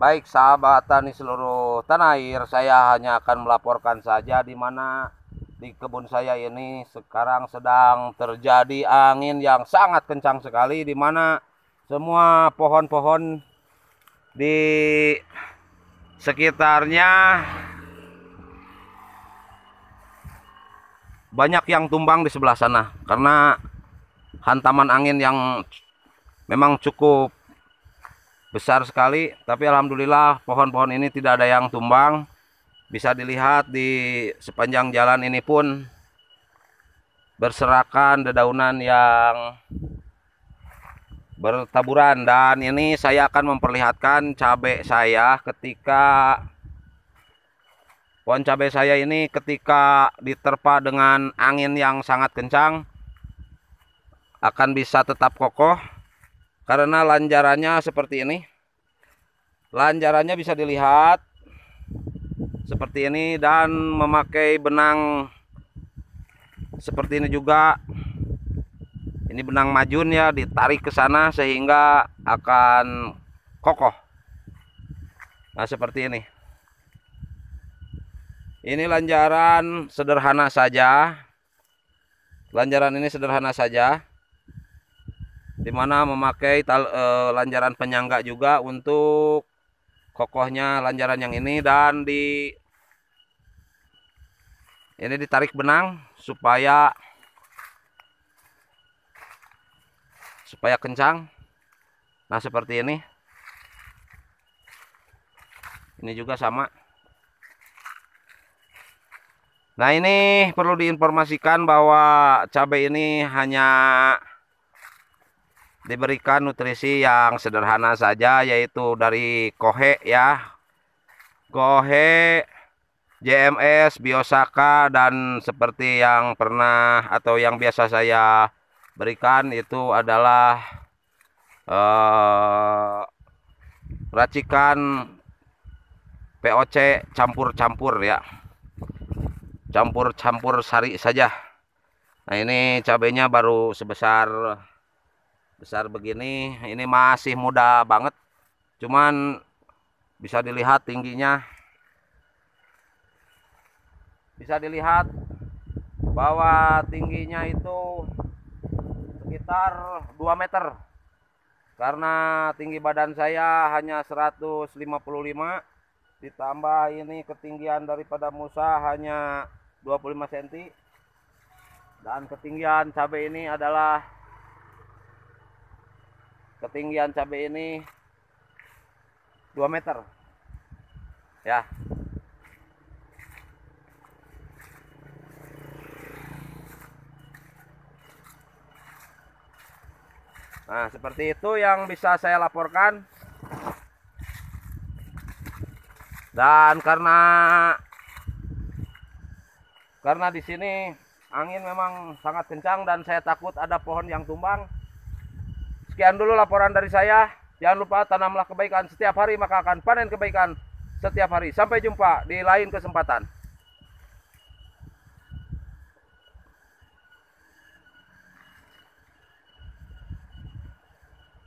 Baik sahabat tani seluruh tanah air, saya hanya akan melaporkan saja di mana di kebun saya ini sekarang sedang terjadi angin yang sangat kencang sekali, di mana semua pohon-pohon di sekitarnya banyak yang tumbang di sebelah sana karena hantaman angin yang memang cukup besar sekali. Tapi alhamdulillah pohon-pohon ini tidak ada yang tumbang. Bisa dilihat di sepanjang jalan ini pun berserakan dedaunan yang bertaburan. Dan ini saya akan memperlihatkan cabai saya ketika pohon cabai saya ini ketika diterpa dengan angin yang sangat kencang akan bisa tetap kokoh karena lanjarannya seperti ini. Lanjarannya bisa dilihat seperti ini dan memakai benang seperti ini juga. Ini benang majun ya, ditarik ke sana sehingga akan kokoh. Nah, seperti ini. Ini lanjaran sederhana saja. Lanjaran ini sederhana saja, dimana memakai lanjaran penyangga juga untuk kokohnya lanjaran yang ini. Dan ini ditarik benang supaya kencang. Nah, seperti ini. Ini juga sama. Nah, ini perlu diinformasikan bahwa cabai ini hanya diberikan nutrisi yang sederhana saja, yaitu dari kohe ya. Kohe, JMS, Biosaka, dan seperti yang pernah atau yang biasa saya berikan itu adalah racikan POC campur-campur ya. Campur-campur sari saja. Nah, ini cabenya baru besar begini. Ini masih muda banget. Cuman bisa dilihat tingginya. Bisa dilihat bahwa tingginya itu sekitar 2 meter. Karena tinggi badan saya hanya 155, ditambah ini ketinggian daripada Musa hanya 25 cm. Dan ketinggian cabai ini 2 meter. Ya. Nah, seperti itu yang bisa saya laporkan. Dan karena di sini angin memang sangat kencang dan saya takut ada pohon yang tumbang. Sekian dulu laporan dari saya. Jangan lupa tanamlah kebaikan setiap hari, maka akan panen kebaikan setiap hari. Sampai jumpa di lain kesempatan.